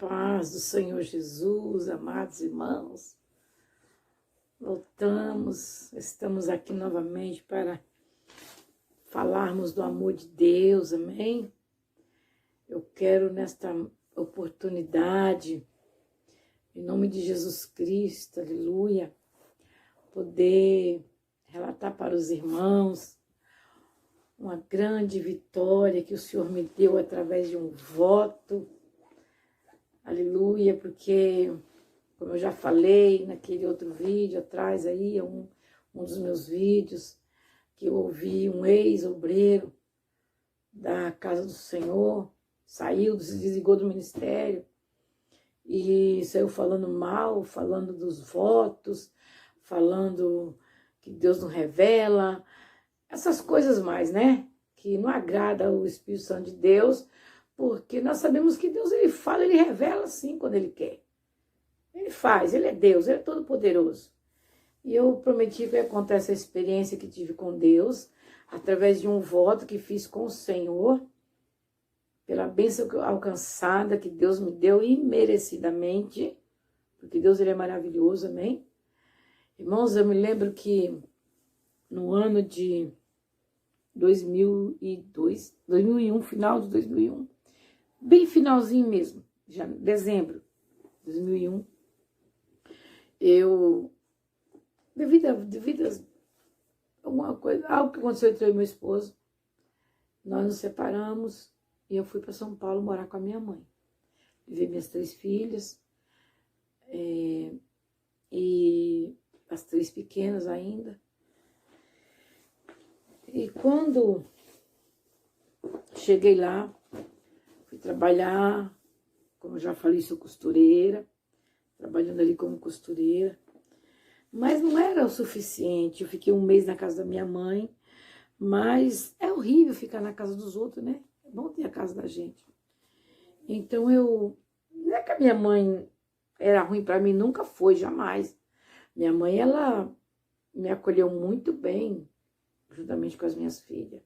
paz do Senhor Jesus, amados irmãos. Estamos aqui novamente para falarmos do amor de Deus, amém? Eu quero nesta oportunidade, em nome de Jesus Cristo, aleluia, poder relatar para os irmãos uma grande vitória que o Senhor me deu através de um voto, aleluia, porque, como eu já falei naquele outro vídeo atrás aí, um dos meus vídeos, que eu ouvi um ex-obreiro da casa do Senhor, saiu, se desligou do ministério e saiu falando mal, falando dos votos, falando que Deus não revela, essas coisas mais, né? Que não agrada o Espírito Santo de Deus, porque nós sabemos que Deus, ele fala, ele revela sim quando ele quer. Ele faz, ele é Deus, ele é todo poderoso. E eu prometi que eu ia contar essa experiência que tive com Deus, através de um voto que fiz com o Senhor, pela bênção alcançada que Deus me deu imerecidamente, porque Deus, ele é maravilhoso, amém? Irmãos, eu me lembro que no ano de 2001, final de 2001, bem finalzinho mesmo, já dezembro de 2001, eu, devido a alguma coisa, algo que aconteceu entre eu e meu esposo, nós nos separamos e eu fui para São Paulo morar com a minha mãe. Levei minhas 3 filhas, e as 3 pequenas ainda. E quando cheguei lá, fui trabalhar, como eu já falei, sou costureira, trabalhando ali como costureira, mas não era o suficiente. Eu fiquei um mês na casa da minha mãe, mas é horrível ficar na casa dos outros, né? É bom ter a casa da gente. Então não é que a minha mãe era ruim para mim, nunca foi, jamais. Minha mãe, ela me acolheu muito bem, juntamente com as minhas filhas.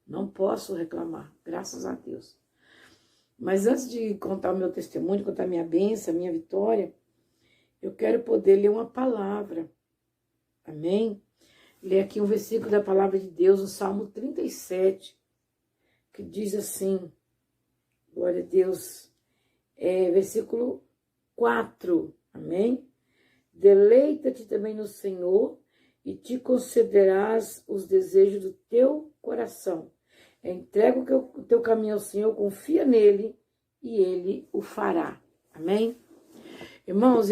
Não posso reclamar, graças a Deus. Mas antes de contar o meu testemunho, contar a minha bênção, a minha vitória, eu quero poder ler uma palavra. Amém? Ler aqui um versículo da palavra de Deus, o Salmo 37, que diz assim, glória a Deus, versículo 4, amém? Deleita-te também no Senhor, e te concederás os desejos do teu coração. Entrega o teu caminho ao Senhor, confia nele, e ele o fará. Amém? Irmãos,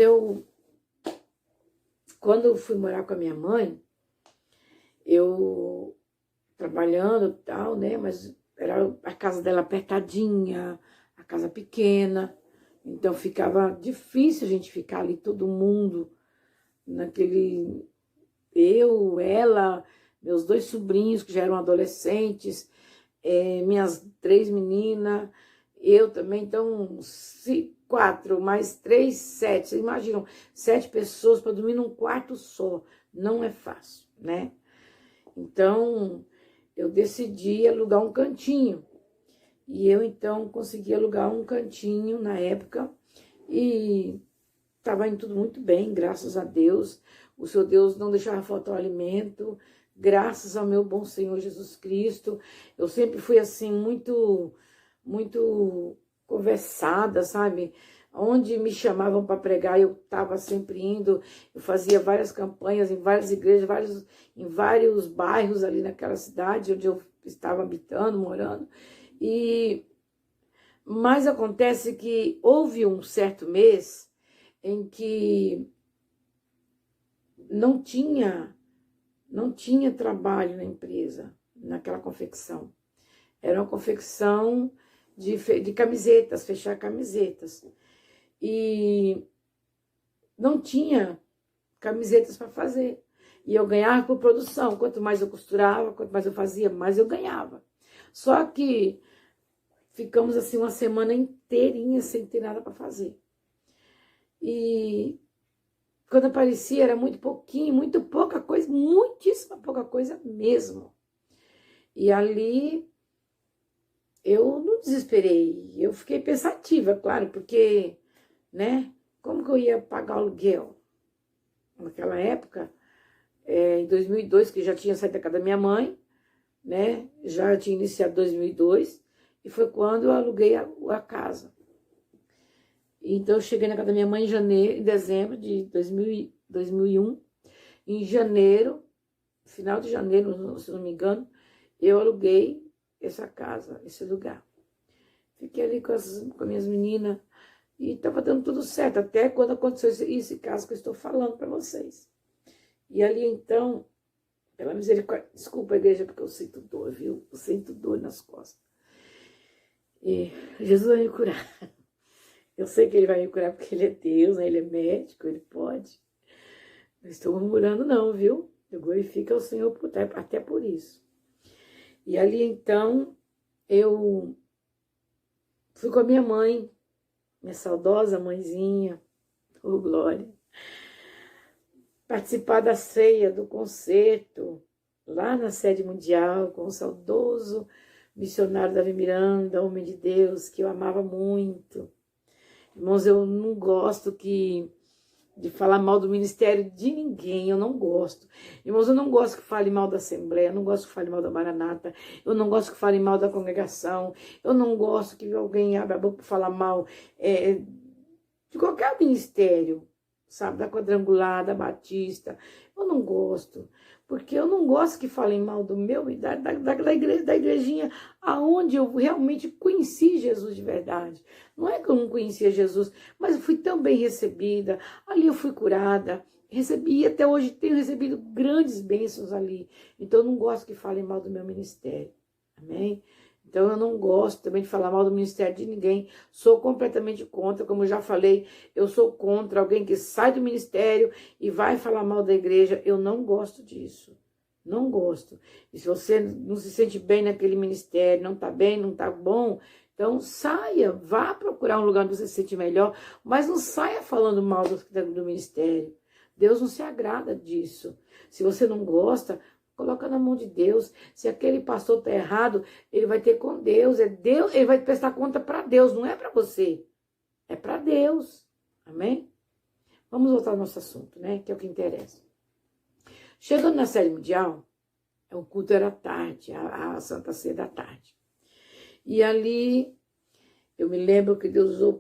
quando eu fui morar com a minha mãe, eu trabalhando e tal, né? Mas era a casa dela apertadinha, a casa pequena, então ficava difícil a gente ficar ali, todo mundo, naquele... Eu, ela, meus 2 sobrinhos que já eram adolescentes, minhas 3 meninas, eu também, então 4 mais 3, 7. Vocês imaginam, 7 pessoas para dormir num quarto só, não é fácil, né? Então, eu decidi alugar um cantinho. E eu, então, consegui alugar um cantinho na época e estava indo tudo muito bem, graças a Deus. O Senhor Deus não deixava faltar o alimento, graças ao meu bom Senhor Jesus Cristo. Eu sempre fui assim, muito conversada, sabe? Onde me chamavam para pregar, eu estava sempre indo. Eu fazia várias campanhas em várias igrejas, em vários bairros ali naquela cidade onde eu estava habitando, morando. Mas acontece que houve um certo mês em que não tinha trabalho na empresa, naquela confecção. Era uma confecção de camisetas, fechar camisetas. E não tinha camisetas para fazer. E eu ganhava por produção. Quanto mais eu costurava, quanto mais eu fazia, mais eu ganhava. Só que ficamos assim uma semana inteirinha sem ter nada para fazer. E quando aparecia era muito pouquinho, muito pouca coisa, muitíssima pouca coisa mesmo. E ali eu não desesperei, eu fiquei pensativa, claro, porque né? Como que eu ia pagar o aluguel? Naquela época, em 2002, que já tinha saído da casa da minha mãe, né? Já tinha iniciado 2002, e foi quando eu aluguei a casa. Então, eu cheguei na casa da minha mãe em dezembro de 2001. Em janeiro, final de janeiro, se não me engano, eu aluguei essa casa, esse lugar. Fiquei ali com as minhas meninas e estava dando tudo certo, até quando aconteceu esse caso que eu estou falando para vocês. E ali, então, pela misericórdia, desculpa, igreja, porque eu sinto dor, viu? Eu sinto dor nas costas. E Jesus vai me curar. Eu sei que ele vai me curar porque ele é Deus, né? Ele é médico, ele pode. Não estou murmurando não, viu? Eu glorifico ao Senhor até por isso. E ali, então, eu fui com a minha mãe, minha saudosa mãezinha, oh glória, participar da ceia, do concerto, lá na sede mundial, com o saudoso missionário Davi Miranda, homem de Deus, que eu amava muito. Irmãos, eu não gosto de falar mal do ministério de ninguém, eu não gosto. Irmãos, eu não gosto que fale mal da Assembleia, eu não gosto que fale mal da Maranata, eu não gosto que fale mal da congregação, eu não gosto que alguém abra a boca para falar mal de qualquer ministério, sabe, da Quadrangular, da Batista. Eu não gosto, porque eu não gosto que falem mal do meu e da igrejinha aonde eu realmente conheci Jesus de verdade. Não é que eu não conhecia Jesus, mas eu fui tão bem recebida, ali eu fui curada, recebi e até hoje tenho recebido grandes bênçãos ali. Então eu não gosto que falem mal do meu ministério, amém? Então eu não gosto também de falar mal do ministério de ninguém, sou completamente contra, como eu já falei, eu sou contra alguém que sai do ministério e vai falar mal da igreja, eu não gosto disso, não gosto. E se você não se sente bem naquele ministério, não está bem, não está bom, então saia, vá procurar um lugar onde você se sente melhor, mas não saia falando mal do ministério. Deus não se agrada disso. Se você não gosta, coloca na mão de Deus. Se aquele pastor está errado, ele vai ter com Deus. É Deus, ele vai prestar conta para Deus, não é para você. É para Deus. Amém? Vamos voltar ao nosso assunto, né? Que é o que interessa. Chegando na série mundial, o culto era à tarde, a Santa Ceia da tarde. E ali, eu me lembro que Deus usou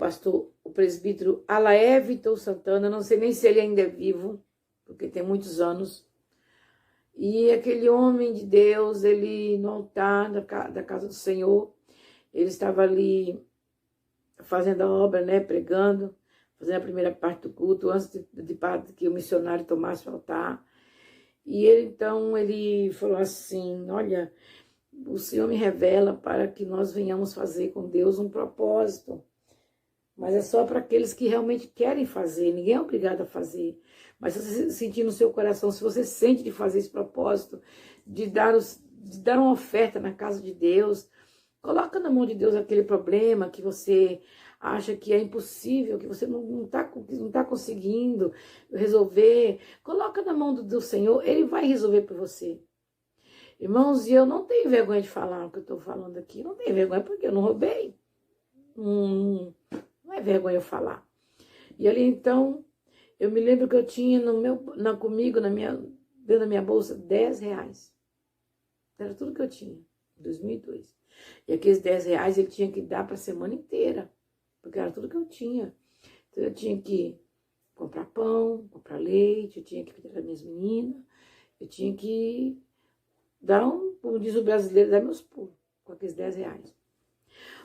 o presbítero Alaé Vitor Santana, não sei nem se ele ainda é vivo, porque tem muitos anos. E aquele homem de Deus, ele no altar da casa do Senhor, ele estava ali fazendo a obra, né, pregando, fazendo a primeira parte do culto, antes de que o missionário tomasse o altar. E ele, então, ele falou assim, olha, o Senhor me revela para que nós venhamos fazer com Deus um propósito. Mas é só para aqueles que realmente querem fazer, ninguém é obrigado a fazer. Mas se você sentir no seu coração, se você sente de fazer esse propósito, de dar uma oferta na casa de Deus, coloca na mão de Deus aquele problema que você acha que é impossível, que você não tá conseguindo resolver. Coloca na mão do Senhor, Ele vai resolver por você. Irmãos, e eu não tenho vergonha de falar o que eu estou falando aqui. Não tenho vergonha porque eu não roubei. Não é vergonha eu falar. E ali, então, eu me lembro que eu tinha comigo, dentro da minha bolsa, 10 reais. Era tudo que eu tinha, em 2002. E aqueles 10 reais ele tinha que dar para a semana inteira, porque era tudo que eu tinha. Então eu tinha que comprar pão, comprar leite, eu tinha que pedir para minhas meninas, eu tinha que dar como diz o brasileiro, dar meus pulos com aqueles 10 reais.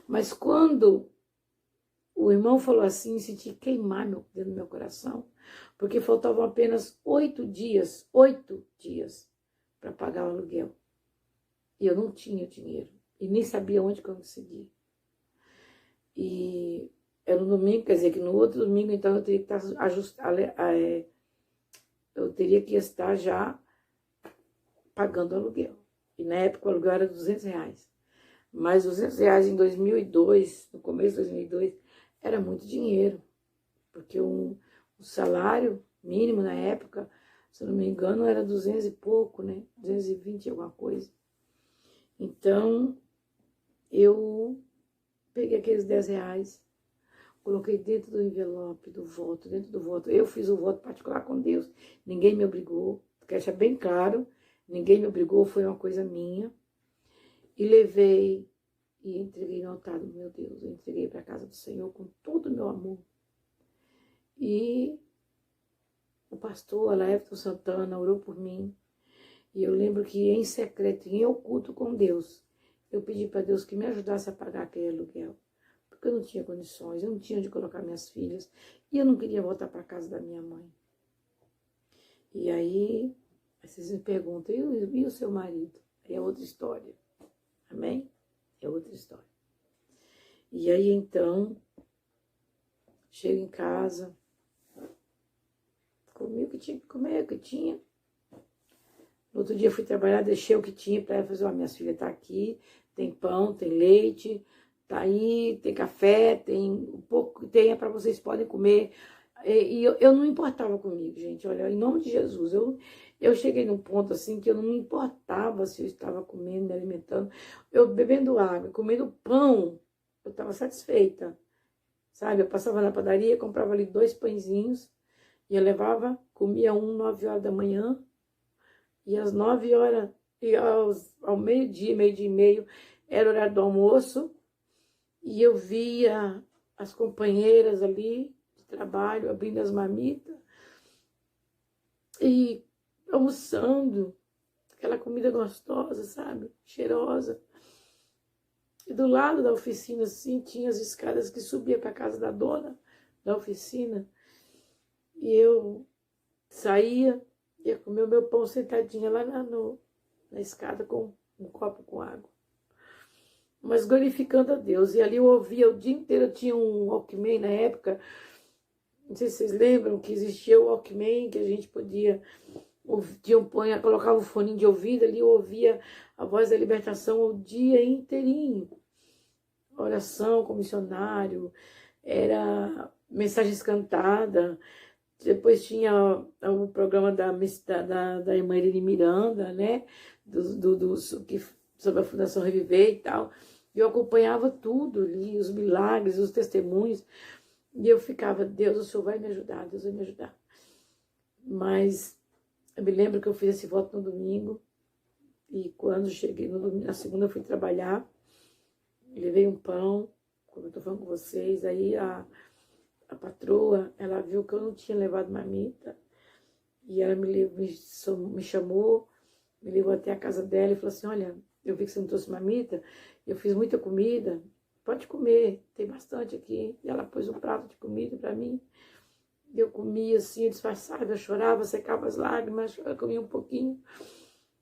Mas quando o irmão falou assim, senti queimar dentro do meu coração, porque faltavam apenas 8 dias para pagar o aluguel. E eu não tinha dinheiro, e nem sabia onde que eu conseguia. E era um domingo, quer dizer que no outro domingo, então, eu teria que eu teria que estar já pagando o aluguel. E na época o aluguel era 200 reais. Mas 200 reais em 2002, no começo de 2002, era muito dinheiro. Porque o salário mínimo na época, se eu não me engano, era 200 e pouco, né? 220 alguma coisa. Então, eu peguei aqueles 10 reais, coloquei dentro do envelope do voto, dentro do voto. Eu fiz o voto particular com Deus, ninguém me obrigou, quero deixar bem claro, ninguém me obrigou, foi uma coisa minha. E levei e entreguei no altar do meu Deus, eu entreguei para a casa do Senhor com todo o meu amor. E o pastor Alaefton Santana orou por mim. E eu lembro que em secreto, em oculto com Deus, eu pedi para Deus que me ajudasse a pagar aquele aluguel. Porque eu não tinha condições, eu não tinha onde colocar minhas filhas. E eu não queria voltar para a casa da minha mãe. E aí, vocês me perguntam, e o seu marido? É outra história. Amém? É outra história. E aí, então, chego em casa, comi o que tinha que comer, o que tinha. No outro dia fui trabalhar, deixei o que tinha para ela, fazer, ó, minhas filhas tá aqui, tem pão, tem leite, tá aí, tem café, tem um pouco que tenha para vocês podem comer. E eu não importava comigo, gente, olha, em nome de Jesus, eu cheguei num ponto assim que eu não me importava se eu estava comendo, me alimentando, eu bebendo água, comendo pão, eu estava satisfeita, sabe? Eu passava na padaria, comprava ali 2 pãezinhos, e eu levava, comia 9 horas da manhã, e às 9 horas, e ao meio-dia e meio, era o horário do almoço, e eu via as companheiras ali de trabalho, abrindo as marmitas, e almoçando, aquela comida gostosa, sabe? Cheirosa. E do lado da oficina, assim, tinha as escadas que subia para a casa da dona da oficina, e eu saía, ia comer o meu pão sentadinha lá na escada com um copo com água. Mas glorificando a Deus. E ali eu ouvia o dia inteiro, eu tinha um Walkman na época, não sei se vocês lembram que existia o Walkman, que a gente podia, colocava o fone de ouvido ali, eu ouvia a voz da libertação o dia inteirinho. Oração com missionário, era mensagens cantadas. Depois tinha o programa da irmã Irene Miranda, né? Sobre a Fundação Reviver e tal. E eu acompanhava tudo ali, os milagres, os testemunhos. E eu ficava, Deus, o Senhor vai me ajudar, Deus vai me ajudar. Mas eu me lembro que eu fiz esse voto no domingo. E quando cheguei no domingo, na segunda eu fui trabalhar. Levei um pão, como eu estou falando com vocês. Aí a patroa, ela viu que eu não tinha levado marmita, e ela me chamou, me levou até a casa dela e falou assim, olha, eu vi que você não trouxe marmita, eu fiz muita comida, pode comer, tem bastante aqui. E ela pôs um prato de comida para mim, e eu comia assim, disfarçava, eu chorava, secava as lágrimas, eu comia um pouquinho,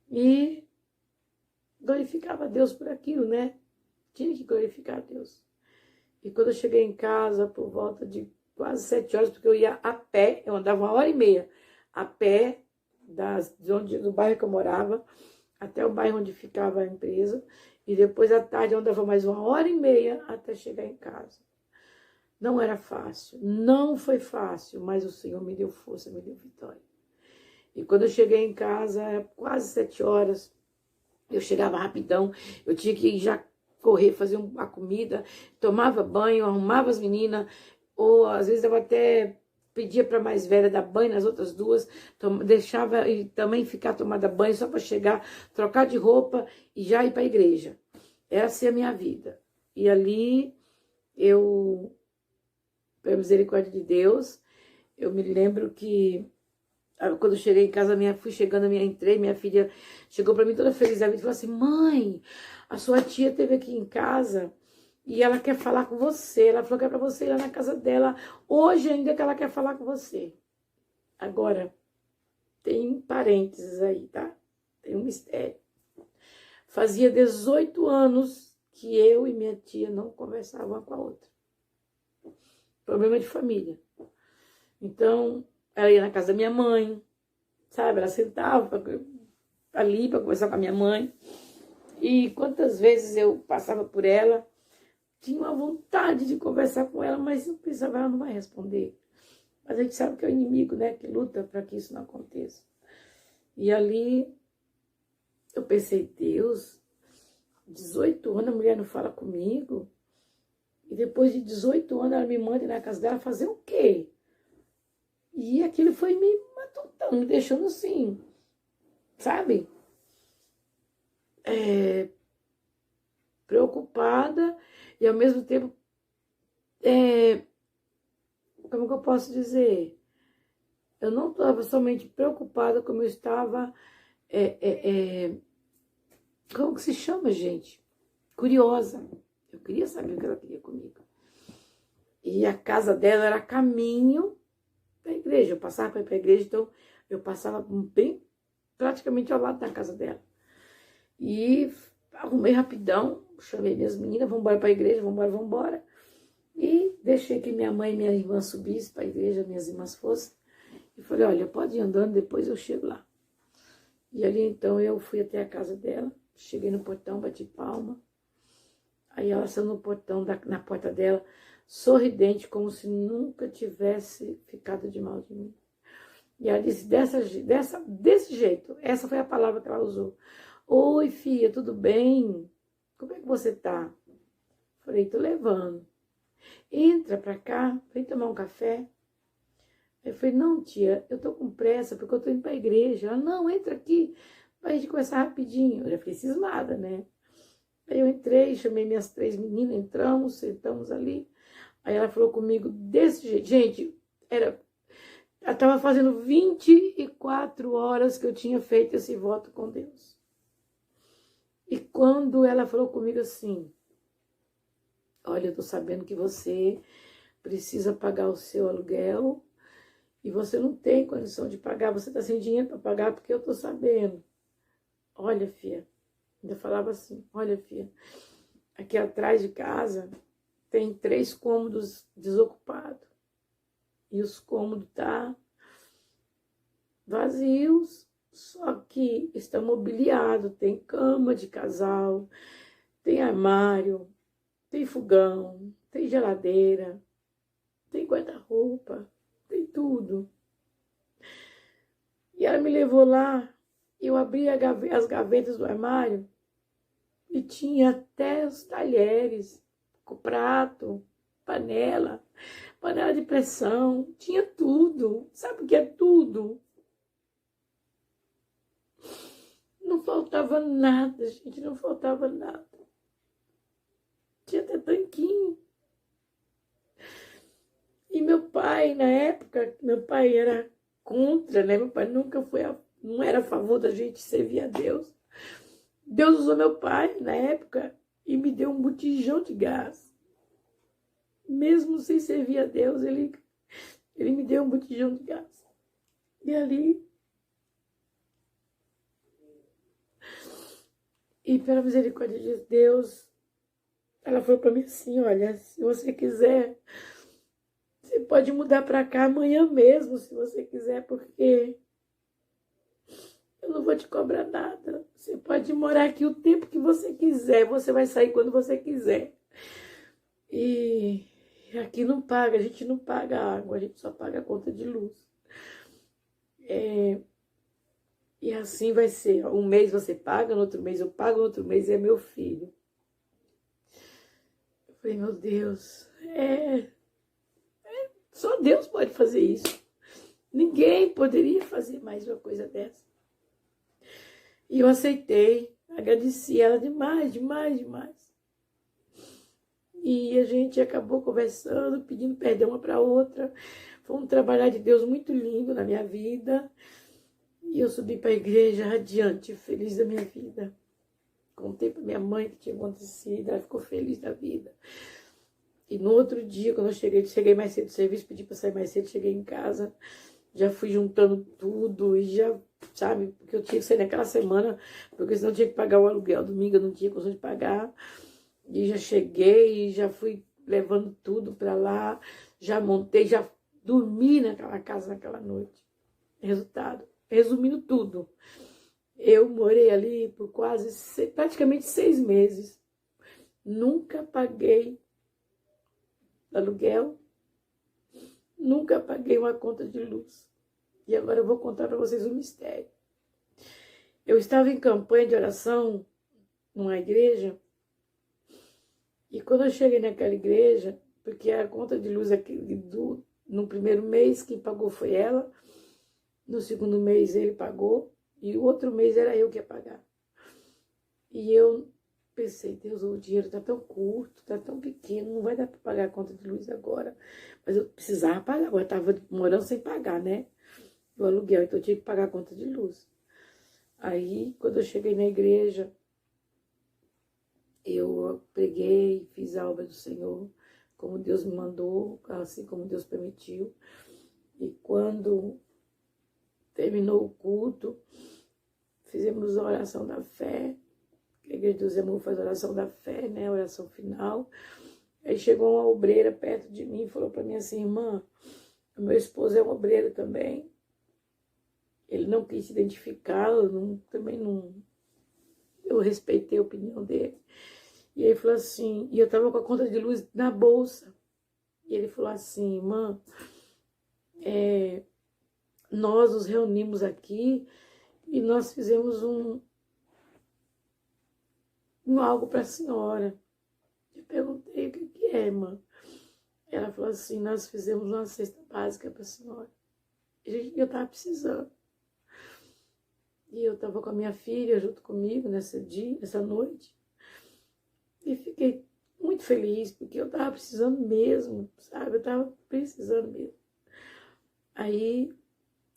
e glorificava a Deus por aquilo, né? Tinha que glorificar a Deus. E quando eu cheguei em casa, por volta de quase 7 horas, porque eu ia a pé, eu andava 1h30 a pé do bairro que eu morava até o bairro onde ficava a empresa, e depois à tarde eu andava mais 1h30 até chegar em casa. Não era fácil, não foi fácil, mas o Senhor me deu força, me deu vitória. E quando eu cheguei em casa, era quase 7 horas, eu chegava rapidão, eu tinha que já correr, fazer a comida, tomava banho, arrumava as meninas, ou às vezes eu até pedia para a mais velha dar banho nas outras duas, deixava e também ficar tomada banho só para chegar, trocar de roupa e já ir para a igreja. Essa é a minha vida. E ali eu, pela misericórdia de Deus, eu me lembro que quando eu cheguei em casa, entrei, minha filha chegou para mim toda feliz da vida e falou assim, mãe, a sua tia esteve aqui em casa e ela quer falar com você. Ela falou que é para você ir lá na casa dela hoje ainda que ela quer falar com você. Agora, tem parênteses aí, tá? Tem um mistério. Fazia 18 anos que eu e minha tia não conversavam uma com a outra. Problema de família. Então, ela ia na casa da minha mãe, sabe? Ela sentava ali para conversar com a minha mãe. E quantas vezes eu passava por ela, tinha uma vontade de conversar com ela, mas eu pensava, ela não vai responder. Mas a gente sabe que é o inimigo, né? Que luta para que isso não aconteça. E ali eu pensei, Deus, 18 anos a mulher não fala comigo. E depois de 18 anos, ela me manda ir na casa dela fazer o quê? E aquilo foi me matutando, me deixando assim, sabe? Preocupada e ao mesmo tempo, como que eu posso dizer? Eu não estava somente preocupada, como eu estava, como que se chama, gente? Curiosa. Eu queria saber o que ela queria comigo. E a casa dela era caminho da igreja. Eu passava para ir para a igreja, então eu passava bem praticamente ao lado da casa dela. E arrumei rapidão, chamei minhas meninas, vamos embora para a igreja, vamos embora. E deixei que minha mãe e minha irmã subissem para a igreja, minhas irmãs fossem. E falei, olha, pode ir andando, depois eu chego lá. E ali então eu fui até a casa dela, cheguei no portão, bati palma. Aí ela saiu no portão, na porta dela, sorridente, como se nunca tivesse ficado de mal de mim. E ela disse desse jeito, essa foi a palavra que ela usou. Oi, filha, tudo bem? Como é que você tá? Falei, tô levando. Entra pra cá, vem tomar um café. Eu falei, não, tia, eu tô com pressa, porque eu tô indo pra igreja. Ela, não, entra aqui, pra gente conversar rapidinho. Eu já fiquei cismada, né? Aí eu entrei, chamei minhas 3 meninas, entramos, sentamos ali. Aí ela falou comigo desse jeito. Gente, ela estava fazendo 24 horas que eu tinha feito esse voto com Deus. E quando ela falou comigo assim, olha, eu tô sabendo que você precisa pagar o seu aluguel e você não tem condição de pagar, você tá sem dinheiro para pagar porque eu tô sabendo. Olha, filha, ainda falava assim, olha, filha, aqui atrás de casa tem 3 cômodos desocupados. E os cômodos tá vazios, só que está mobiliado, tem cama de casal, tem armário, tem fogão, tem geladeira, tem guarda-roupa, tem tudo. E ela me levou lá, eu abri as gavetas do armário e tinha até os talheres, com prato, panela de pressão, tinha tudo. Sabe o que é tudo? Não faltava nada, gente, não faltava nada. Tinha até tanquinho. E meu pai, na época, meu pai era contra, né? Meu pai nunca não era a favor da gente servir a Deus. Deus usou meu pai, na época, e me deu um botijão de gás. Mesmo sem servir a Deus, ele me deu um botijão de gás. E ali... E pela misericórdia de Deus, ela falou para mim assim, olha, se você quiser, você pode mudar para cá amanhã mesmo, se você quiser, porque eu não vou te cobrar nada. Você pode morar aqui o tempo que você quiser, você vai sair quando você quiser. E aqui não paga, a gente não paga água, a gente só paga a conta de luz. E assim vai ser, um mês você paga, no outro mês eu pago, no outro mês é meu filho. Eu falei, meu Deus, só Deus pode fazer isso. Ninguém poderia fazer mais uma coisa dessa. E eu aceitei, agradeci ela demais, demais, demais. E a gente acabou conversando, pedindo perdão uma para outra. Foi um trabalhar de Deus muito lindo na minha vida. E eu subi para a igreja radiante, feliz da minha vida. Contei para minha mãe que tinha acontecido, ela ficou feliz da vida. E no outro dia, quando eu cheguei mais cedo do serviço, pedi para sair mais cedo, cheguei em casa, já fui juntando tudo e já, sabe, porque eu tinha que sair naquela semana, porque senão eu tinha que pagar o aluguel. Domingo eu não tinha condição de pagar. E já cheguei, já fui levando tudo para lá, já montei, já dormi naquela casa naquela noite. Resultado, resumindo tudo, eu morei ali por praticamente 6 meses. Nunca paguei aluguel, nunca paguei uma conta de luz. E agora eu vou contar para vocês um mistério. Eu estava em campanha de oração numa igreja E quando eu cheguei naquela igreja, porque a conta de luz aqui, no primeiro mês, quem pagou foi ela, no segundo mês ele pagou, e o outro mês era eu que ia pagar. E eu pensei, Deus, o dinheiro está tão curto, está tão pequeno, não vai dar para pagar a conta de luz agora. Mas eu precisava pagar, eu estava morando sem pagar, né? O aluguel, então eu tinha que pagar a conta de luz. Aí, quando eu cheguei na igreja, eu preguei, fiz a obra do Senhor, como Deus me mandou, assim como Deus permitiu. E quando terminou o culto, fizemos a oração da fé. A igreja dos irmãos faz a oração da fé, né? A oração final. Aí chegou uma obreira perto de mim e falou para mim assim, irmã, o meu esposo é um obreiro também. Ele não quis se identificar, também não... Eu respeitei a opinião dele. E ele falou assim, e eu estava com a conta de luz na bolsa. E ele falou assim, irmã, nós nos reunimos aqui e nós fizemos algo para a senhora. Eu perguntei, o que é, irmã? Ela falou assim, nós fizemos uma cesta básica para a senhora. Eu estava precisando. E eu estava com a minha filha junto comigo nessa noite. E fiquei muito feliz, porque eu estava precisando mesmo, sabe? Eu estava precisando mesmo. Aí,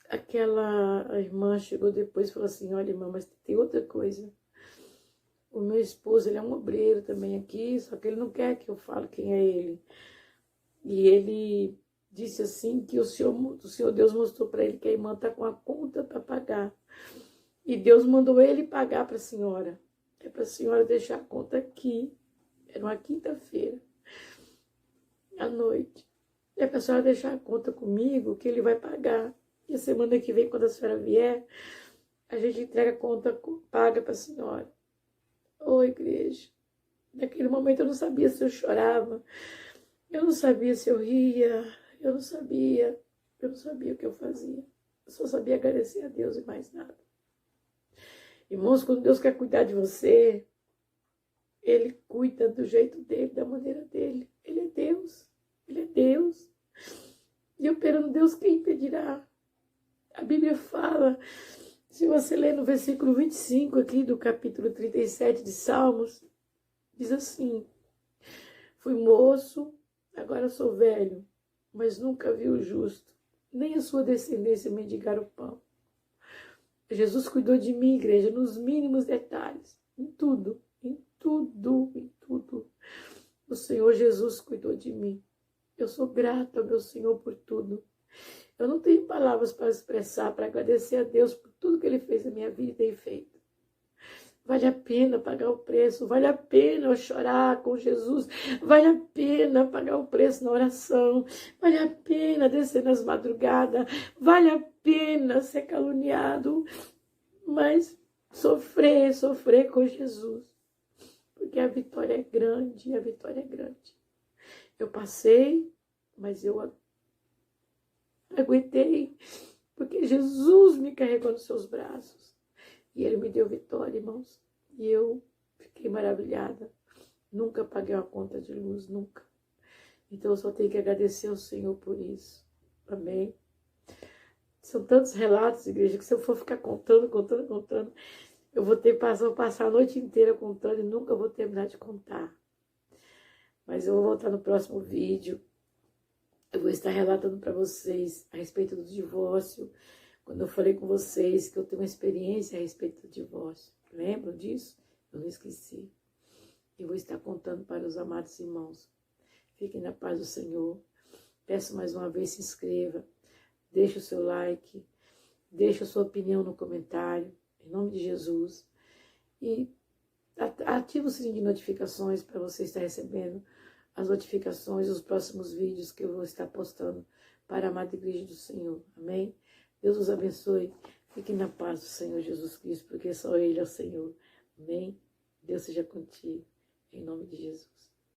a irmã chegou depois e falou assim, olha, irmã, mas tem outra coisa. O meu esposo, ele é um obreiro também aqui, só que ele não quer que eu fale quem é ele. E ele disse assim que o Senhor Deus mostrou para ele que a irmã está com a conta para pagar. E Deus mandou ele pagar para a senhora. É para a senhora deixar a conta aqui. Era uma quinta-feira, à noite. É para a senhora deixar a conta comigo, que ele vai pagar. E a semana que vem, quando a senhora vier, a gente entrega a conta paga para a senhora. Ô, igreja. Naquele momento eu não sabia se eu chorava. Eu não sabia se eu ria. Eu não sabia o que eu fazia. Eu só sabia agradecer a Deus e mais nada. Irmãos, quando Deus quer cuidar de você, Ele cuida do jeito dele, da maneira dele. Ele é Deus. Ele é Deus. E eu perante Deus, quem impedirá? A Bíblia fala, se você ler no versículo 25 aqui do capítulo 37 de Salmos, diz assim, fui moço, agora sou velho, mas nunca vi o justo, nem a sua descendência mendigar o pão. Jesus cuidou de mim, igreja, nos mínimos detalhes, em tudo, em tudo, em tudo. O Senhor Jesus cuidou de mim. Eu sou grata ao meu Senhor por tudo. Eu não tenho palavras para expressar, para agradecer a Deus por tudo que Ele fez na minha vida e tem feito. Vale a pena pagar o preço, vale a pena eu chorar com Jesus, vale a pena pagar o preço na oração, vale a pena descer nas madrugadas, vale a pena ser caluniado, mas sofrer com Jesus, porque a vitória é grande, a vitória é grande. Eu passei, mas eu aguentei, porque Jesus me carregou nos seus braços. E Ele me deu vitória, irmãos. E eu fiquei maravilhada. Nunca paguei uma conta de luz, nunca. Então eu só tenho que agradecer ao Senhor por isso. Amém? São tantos relatos, igreja, que se eu for ficar contando, eu vou passar a noite inteira contando e nunca vou terminar de contar. Mas eu vou voltar no próximo vídeo. Eu vou estar relatando para vocês a respeito do divórcio. Quando eu falei com vocês que eu tenho uma experiência a respeito do divórcio. Lembram disso? Eu não esqueci. Eu vou estar contando para os amados irmãos. Fiquem na paz do Senhor. Peço mais uma vez, se inscreva. Deixe o seu like. Deixe a sua opinião no comentário. Em nome de Jesus. E ative o sininho de notificações para você estar recebendo as notificações dos próximos vídeos que eu vou estar postando para a amada igreja do Senhor. Amém? Deus os abençoe. Fiquem na paz do Senhor Jesus Cristo, porque só Ele é o Senhor. Amém? Deus seja contigo. Em nome de Jesus.